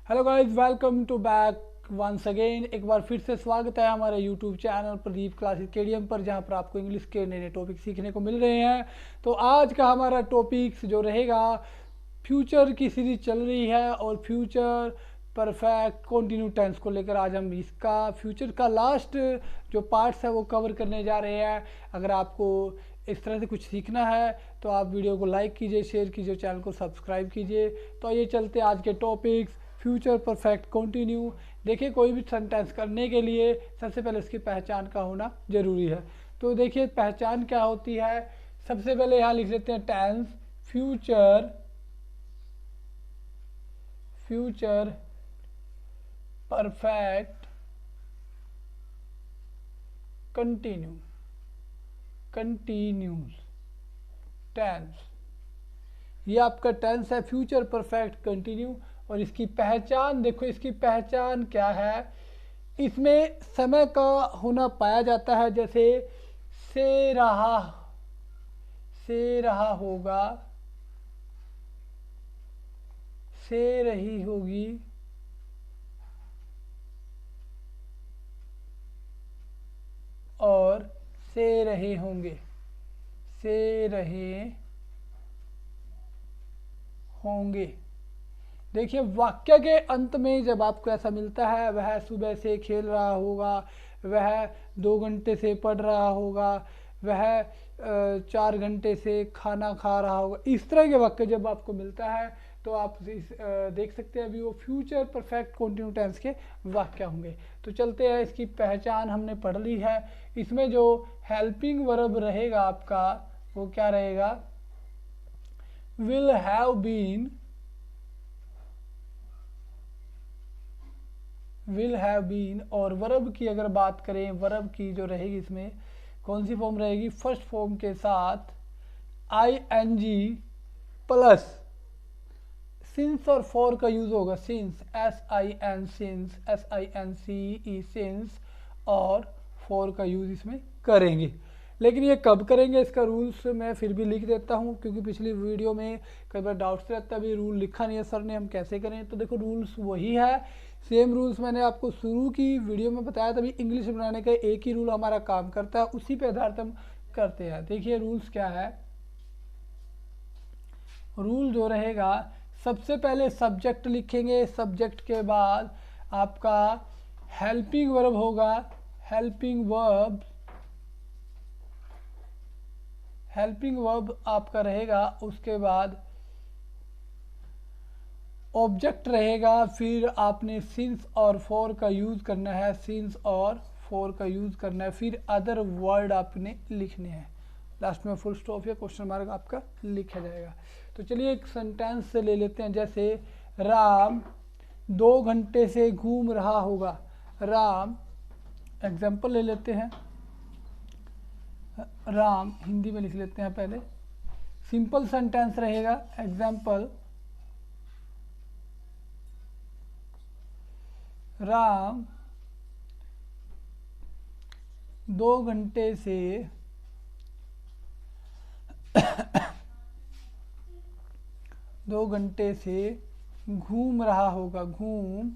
Hello guys, welcome to back once again. एक बार फिर से स्वागत है हमारे YouTube channel Pradeep classes KDM पर, जहां पर आपको इंग्लिश के नए नए टॉपिक सीखने को मिल रहे हैं। तो आज का हमारा टॉपिक्स जो रहेगा, फ्यूचर की सीरीज चल रही है और फ्यूचर परफेक्ट कंटिन्यू टेंस को लेकर आज हम इसका फ्यूचर का लास्ट जो पार्ट्स है वो कवर करने जा रहे हैं। अगर आपको इस तरह से कुछ सीखना है तो आप वीडियो को लाइक कीजिए, शेयर कीजिए, चैनल को सब्सक्राइब कीजिए। तो ये चलते आज के टॉपिक्स फ्यूचर परफेक्ट कंटिन्यू। देखिए, कोई भी सेंटेंस करने के लिए सबसे पहले उसकी पहचान का होना ज़रूरी है। तो देखिए पहचान क्या होती है। सबसे पहले यहाँ लिख लेते हैं tense, future future perfect continue continues tense. ये आपका टेंस है फ्यूचर परफेक्ट कंटिन्यू। और इसकी पहचान देखो, इसकी पहचान क्या है। इसमें समय का होना पाया जाता है, जैसे से रहा होगा, से रही होगी, और से रहे होंगे, से रहे होंगे। देखिए वाक्य के अंत में जब आपको ऐसा मिलता है, वह सुबह से खेल रहा होगा, वह 2 घंटे से पढ़ रहा होगा, वह 4 घंटे से खाना खा रहा होगा, इस तरह के वाक्य जब आपको मिलता है तो आप देख सकते हैं अभी वो फ्यूचर परफेक्ट कंटिन्यू टेंस के वाक्य होंगे। तो चलते हैं, इसकी पहचान हमने पढ़ ली है। इसमें जो हेल्पिंग वर्ब रहेगा आपका वो क्या रहेगा, will have been, will have been. और वर्ब की अगर बात करें, वर्ब की जो रहेगी इसमें कौन सी फॉर्म रहेगी, फर्स्ट फॉर्म के साथ ing प्लस सिंस और फॉर का यूज होगा। Since sin, since SINCE since, और फॉर का यूज इसमें करेंगे। लेकिन ये कब करेंगे इसका रूल्स मैं फिर भी लिख देता हूँ, क्योंकि पिछली वीडियो में कई बार डाउट्स रहता है, अभी रूल लिखा नहीं है सर ने, हम कैसे करें। तो देखो रूल्स वही है, सेम रूल्स मैंने आपको शुरू की वीडियो में बताया, तभी इंग्लिश बनाने का एक ही रूल हमारा काम करता है, उसी पे आधारित हम करते हैं। देखिए रूल्स क्या है। रूल जो रहेगा, सबसे पहले सब्जेक्ट लिखेंगे, सब्जेक्ट के बाद आपका हेल्पिंग वर्ब होगा, हेल्पिंग वर्ब आपका रहेगा, उसके बाद ऑब्जेक्ट रहेगा, फिर आपने सिंस और फॉर का यूज़ करना है, सिंस और फॉर का यूज़ करना है, फिर अदर वर्ड आपने लिखने हैं, लास्ट में फुल स्टॉप या क्वेश्चन मार्क आपका लिखा जाएगा। तो चलिए एक सेंटेंस से ले लेते हैं, जैसे राम 2 घंटे से घूम रहा होगा। राम, एग्जाम्पल ले लेते हैं, राम हिंदी में लिख लेते हैं पहले, सिंपल सेंटेंस रहेगा। एग्जाम्पल, राम 2 घंटे से घूम रहा होगा, घूम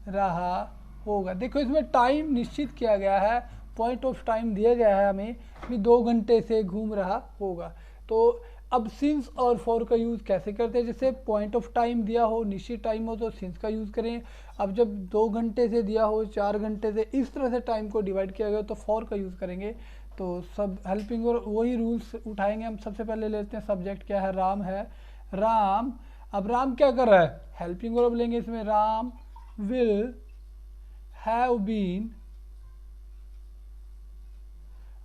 रहा होगा। देखो इसमें टाइम निश्चित किया गया है, पॉइंट ऑफ टाइम दिया गया है हमें कि 2 घंटे से घूम रहा होगा। तो अब सिंस और फॉर का यूज़ कैसे करते हैं, जैसे पॉइंट ऑफ टाइम दिया हो, निश्चित टाइम हो तो सिंस का यूज़ करें। अब जब 2 घंटे से दिया हो, 4 घंटे से, इस तरह से टाइम को डिवाइड किया गया तो फॉर का यूज़ करेंगे। तो सब हेल्पिंग और वही रूल्स उठाएंगे हम। सबसे पहले लेते हैं सब्जेक्ट क्या है, राम है। राम, अब राम क्या कर रहा है, हेल्पिंग वर्ब लेंगे इसमें, राम विल हैव बीन।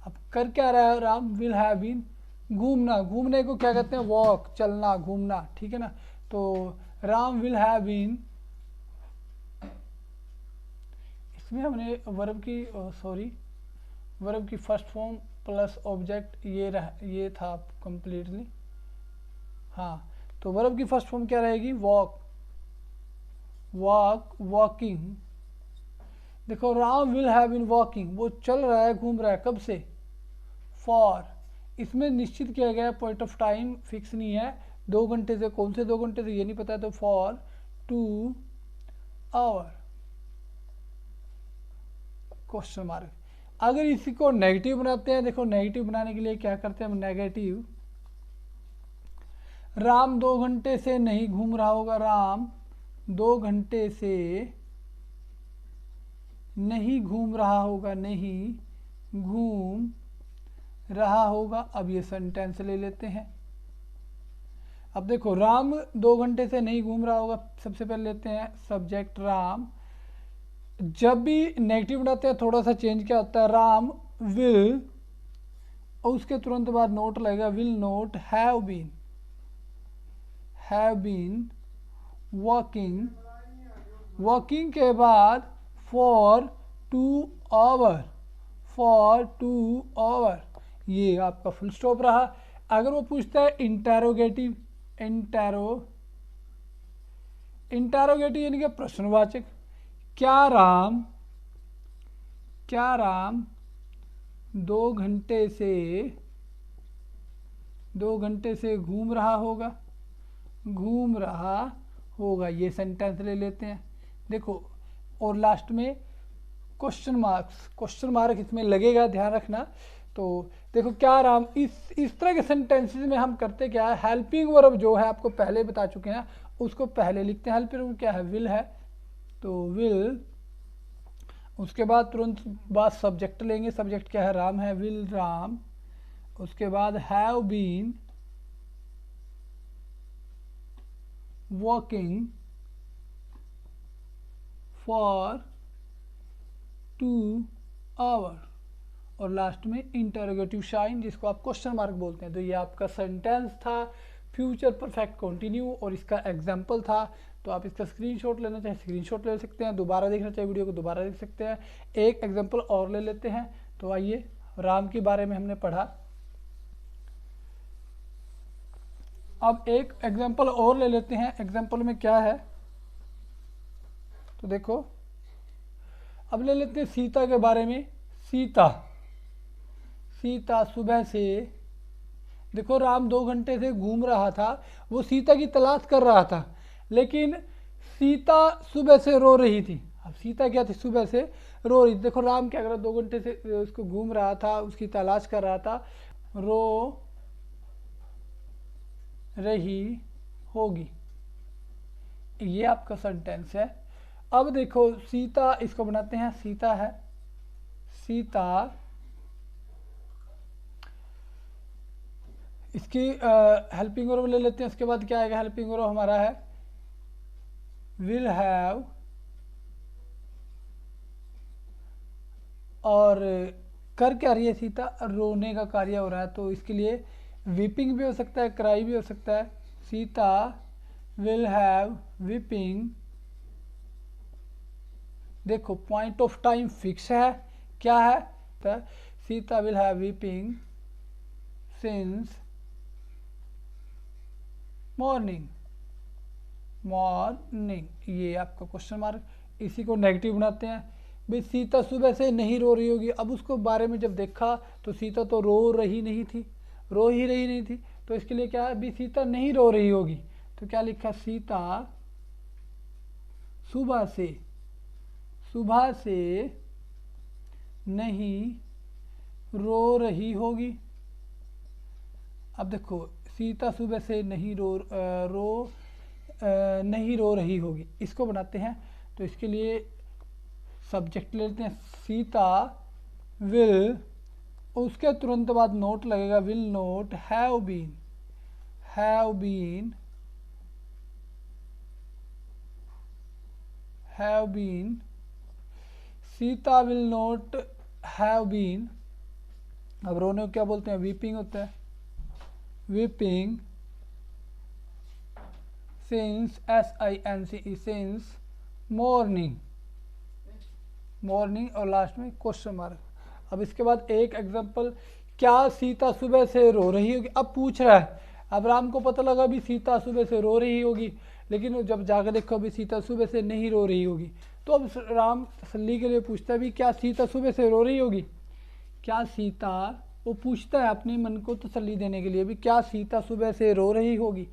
अब कर क्या रहा है, राम विल हैव बीन घूमना, घूमने को क्या कहते हैं, वॉक, चलना, घूमना, ठीक है ना। तो राम विल हैव बीन, इसमें हमने वर्ब की वर्ब की फर्स्ट फॉर्म प्लस ऑब्जेक्ट ये था कंप्लीटली। हाँ, तो वर्ब की फर्स्ट फॉर्म क्या रहेगी, वॉक, वॉकिंग। देखो Ram will have been walking, वो चल रहा है, घूम रहा है, कब से, फॉर। इसमें निश्चित किया गया पॉइंट ऑफ टाइम फिक्स नहीं है, 2 घंटे से, कौन से 2 घंटे से ये नहीं पता, तो फॉर 2 आवर, क्वेश्चन मार्क। अगर इसी को नेगेटिव बनाते हैं, देखो नेगेटिव बनाने के लिए क्या करते हैं हम, नेगेटिव, राम 2 घंटे से नहीं घूम रहा होगा, राम 2 घंटे से नहीं घूम रहा होगा, नहीं घूम रहा होगा। अब ये सेंटेंस ले लेते हैं। अब देखो राम 2 घंटे से नहीं घूम रहा होगा, सबसे पहले लेते हैं सब्जेक्ट राम। जब भी नेगेटिव बनाते हैं थोड़ा सा चेंज क्या होता है, राम विल, और उसके तुरंत बाद नोट लगेगा, will not have been walking, walking के बाद फॉर 2 आवर, फॉर 2 आवर, ये आपका फुल स्टॉप रहा। अगर वो पूछता है इंटेरोगेटिव, इंटेरोगेटिव यानी कि प्रश्नवाचक, क्या राम 2 घंटे से घूम रहा होगा, ये सेंटेंस ले लेते हैं। देखो और लास्ट में क्वेश्चन मार्क इसमें लगेगा, ध्यान रखना। तो देखो क्या राम, इस तरह के सेंटेंसेस में हम करते क्या है, हेल्पिंग वर्ब जो है आपको पहले बता चुके हैं, उसको पहले लिखते हैं। हेल्पिंग वर्ब क्या है, विल है, तो विल, उसके बाद तुरंत बाद सब्जेक्ट लेंगे, सब्जेक्ट क्या है, राम है, विल राम, उसके बाद have been walking for 2 hour, और लास्ट में इंटरोगेटिव साइन जिसको आप क्वेश्चन मार्क बोलते हैं। तो ये आपका सेंटेंस था फ्यूचर परफेक्ट कंटिन्यू, और इसका एग्जाम्पल था। तो आप इसका स्क्रीनशॉट लेना चाहे स्क्रीनशॉट ले सकते हैं, दोबारा देखना चाहे वीडियो को दोबारा देख सकते हैं। एक एग्जाम्पल और ले लेते हैं। तो आइए, राम के बारे में हमने पढ़ा, अब एक एग्जाम्पल और ले लेते हैं। एग्जाम्पल में क्या है, तो देखो अब ले लेते हैं सीता के बारे में। सीता सुबह से, देखो राम 2 घंटे से घूम रहा था, वो सीता की तलाश कर रहा था, लेकिन सीता सुबह से रो रही थी। अब सीता क्या थी, सुबह से रो रही थी। देखो राम क्या कर रहा, 2 घंटे से उसको घूम रहा था, उसकी तलाश कर रहा था, रो रही होगी, ये आपका सेंटेंस है। अब देखो सीता, इसको बनाते हैं, सीता है, सीता, इसकी हेल्पिंग वर्ब ले लेते हैं। उसके बाद क्या आएगा, हेल्पिंग वर्ब हमारा है विल हैव, और कर क्या रही है सीता, रोने का कार्य हो रहा है, तो इसके लिए वीपिंग भी हो सकता है, क्राई भी हो सकता है। सीता विल हैव वीपिंग, देखो पॉइंट ऑफ टाइम फिक्स है, क्या है, तो Sita will have weeping since morning, ये आपका क्वेश्चन मार्क। इसी को नेगेटिव बनाते हैं, भाई सीता सुबह से नहीं रो रही होगी। अब उसको बारे में जब देखा तो सीता तो रो ही रही नहीं थी, तो इसके लिए क्या है, भी सीता नहीं रो रही होगी, तो क्या लिखा, सीता सुबह से नहीं रो रही होगी। अब देखो सीता सुबह से नहीं रो रही होगी, इसको बनाते हैं। तो इसके लिए सब्जेक्ट लेते हैं, सीता विल, उसके तुरंत बाद नोट लगेगा, will not have been, Sita will not have been. अब रोने को क्या बोलते हैं, वीपिंग होता है, weeping since SINCE since morning, और लास्ट में क्वेश्चन मार्क। अब इसके बाद एक एग्जांपल, क्या सीता सुबह से रो रही होगी, अब पूछ रहा है। अब राम को पता लगा भी सीता सुबह से रो रही होगी, लेकिन जब जाकर देखो भी सीता सुबह से नहीं रो रही होगी, तो अब राम तसल्ली के लिए पूछता है भी क्या सीता सुबह से रो रही होगी, क्या सीता, वो पूछता है अपने मन को तसल्ली देने के लिए भी क्या सीता सुबह से रो रही होगी,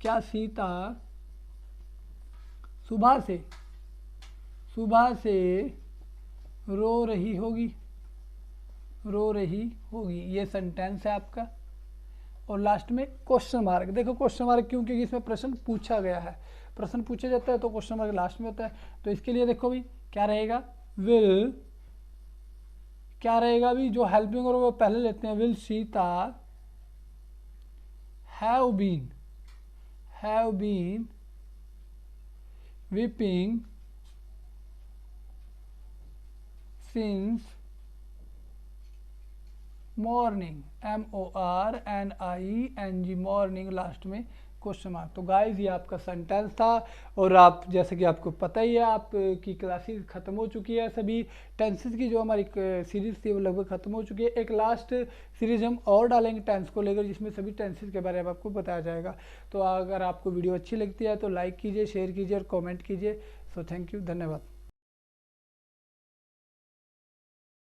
क्या सीता सुबह से सुबह से रो रही होगी, रो रही होगी, ये सेंटेंस है आपका। और लास्ट में क्वेश्चन मार्क। देखो क्वेश्चन मार्क क्यों, क्योंकि इसमें प्रश्न पूछा गया है, प्रश्न पूछा जाता है तो क्वेश्चन मार्क लास्ट में होता है। तो इसके लिए देखो भी क्या रहेगा, विल, क्या रहेगा भी, जो हेल्पिंग और वो पहले लेते हैं, will Sita have been weeping since morning, MORNING, morning, last में क्वेश्चन मार्क। तो गाइस ये आपका सेंटेंस था। और आप जैसे कि आपको पता ही है, आपकी क्लासेस ख़त्म हो चुकी है, सभी टेंसेस की जो हमारी सीरीज़ थी वो लगभग ख़त्म हो चुकी है। एक लास्ट सीरीज़ हम और डालेंगे टेंस को लेकर, जिसमें सभी टेंसेस के बारे में आपको बताया जाएगा। तो अगर आपको वीडियो अच्छी लगती है तो लाइक कीजिए, शेयर कीजिए और कॉमेंट कीजिए। सो थैंक यू, धन्यवाद।